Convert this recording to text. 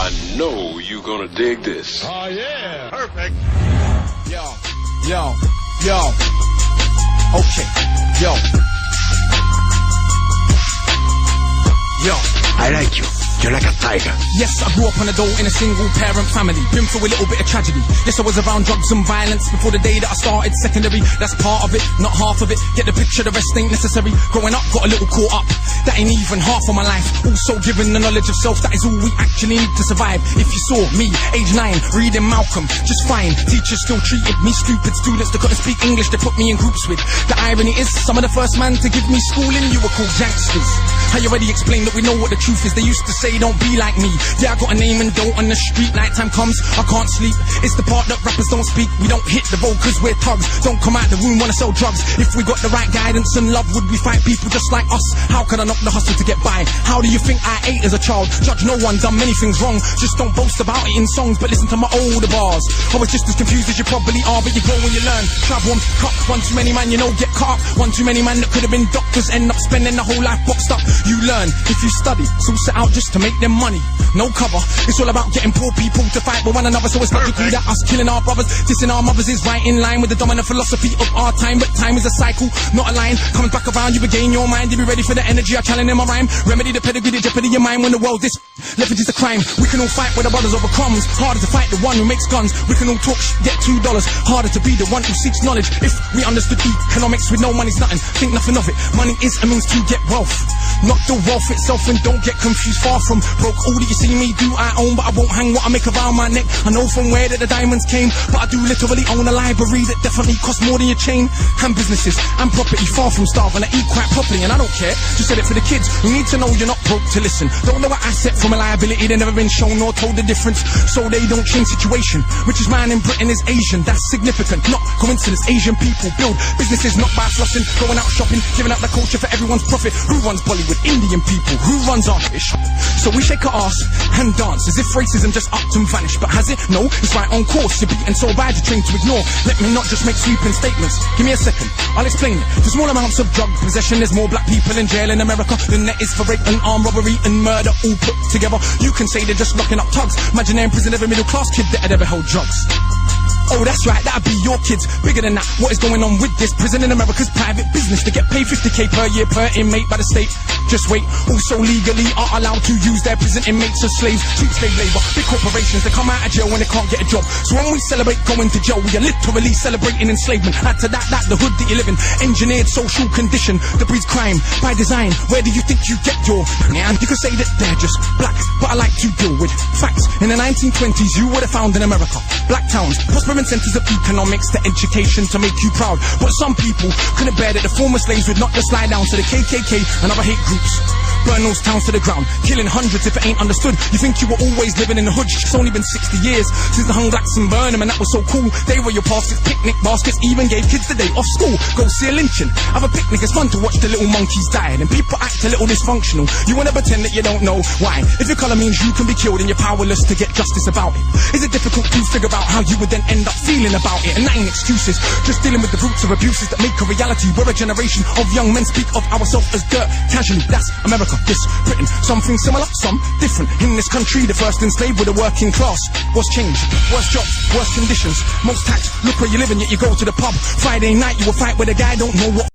I know you're gonna dig this. Oh yeah. Perfect. Yo. Okay. Yo. I like you. You're like a tiger. Yes, I grew up on a dole in a single parent family. Been through a little bit of tragedy. Yes, I was around drugs and violence before the day that I started secondary. That's part of it, not half of it. Get the picture, the rest ain't necessary. Growing up, got a little caught up. That ain't even half of my life. Also given the knowledge of self, that is all we actually need to survive. If you saw me, age 9, reading Malcolm, just fine. Teachers still treated me stupid. Students that couldn't speak English, they put me in groups with. The irony is, some of the first man to give me schooling, you were called gangsters. I already explained that we know what the truth is. They used to say, don't be like me. Yeah, I got a name and dough on the street. Nighttime comes, I can't sleep. It's the part that rappers don't speak. We don't hit the road cause we're thugs. Don't come out the room wanna sell drugs. If we got the right guidance and love, would we fight people just like us? How can I knock the hustle to get by? How do you think I ate as a child? Judge no one, done many things wrong. Just don't boast about it in songs, but listen to my older bars. I was just as confused as you probably are, but you grow when you learn. Travel and cut, one too many man, you know, get caught up. One too many man that could have been doctors, end up spending the whole life boxed up. You learn if you study, so set out just to make them money. No cover, it's all about getting poor people to fight with one another. So it's logical that us killing our brothers, dissing our mothers is right in line with the dominant philosophy of our time. But time is a cycle, not a line. Comes back around, you regain your mind. You be ready for the energy I challenge in my rhyme. Remedy the pedigree, the jeopardy your mind when the world this leverage is a crime. We can all fight with our brothers over crumbs. Harder to fight the one who makes guns. We can all talk get $2. Harder to be the one who seeks knowledge. If we understood economics with no money's nothing, think nothing of it. Money is a means to get wealth, not the wealth itself. And don't get confused, far from broke. All that you see me do I own, but I won't hang what I make around my neck. I know from where that the diamonds came, but I do literally own a library that definitely costs more than your chain. And businesses and property, far from starving. I eat quite properly and I don't care. Just said it for the kids who need to know you're not broke to listen. Don't know an asset from a liability, they've never been shown or told the difference. So they don't change situation. Richest man in Britain is Asian, that's significant, not coincidence. Asian people build businesses not by flossing, going out shopping, giving out the culture for everyone's profit. Who runs Bollywood? Indian people. Who runs our fish? So we shake our ass and dance as if racism just upped and vanished. But has it? No, it's right on course. You're beaten so bad you're trained to ignore. Let me not just make sweeping statements. Give me a second, I'll explain it. For small amounts of drug possession, there's more black people in jail in America than there is for rape and armed robbery and murder all put together. You can say they're just locking up thugs. Imagine they're in prison, every middle class kid that had ever held drugs. Oh, that's right, that'd be your kids. Bigger than that, what is going on with this? Prison in America's private business. They get paid $50K per year per inmate by the state. Just wait, also legally are allowed to use their prison inmates as slaves. Cheap slave labor, big corporations, they come out of jail when they can't get a job. So when we celebrate going to jail, we are literally celebrating enslavement. Add to that, the hood that you live in, engineered social condition that breeds crime by design. Where do you think you get your man? You could say that they're just black, but I like to deal with facts. In the 1920s, you would have found in America black towns, prospering centers of economics to education to make you proud. But some people couldn't bear that the former slaves would not just slide down to the KKK and other hate groups. Burn those towns to the ground, killing hundreds if it ain't understood. You think you were always living in the hood? It's only been 60 years since they hung blacks and burned them, and that was so cool. They were your baskets, picnic baskets, even gave kids the day off school. Go see a lynching, have a picnic, it's fun to watch the little monkeys die. And people act a little dysfunctional, you wanna pretend that you don't know why. If your colour means you can be killed and you're powerless to get justice about it, is it difficult to figure out how you would then end up feeling about it? And that ain't excuses, just dealing with the roots of abuses that make a reality. We're a generation of young men speak of ourselves as dirt casually. That's America, this Britain. Something similar, some different. In this country, the first enslaved were the working class. What's changed? Worse jobs, worse conditions, most tax. Look where you live and yet you go to the pub. Friday night you will fight with a guy, don't know what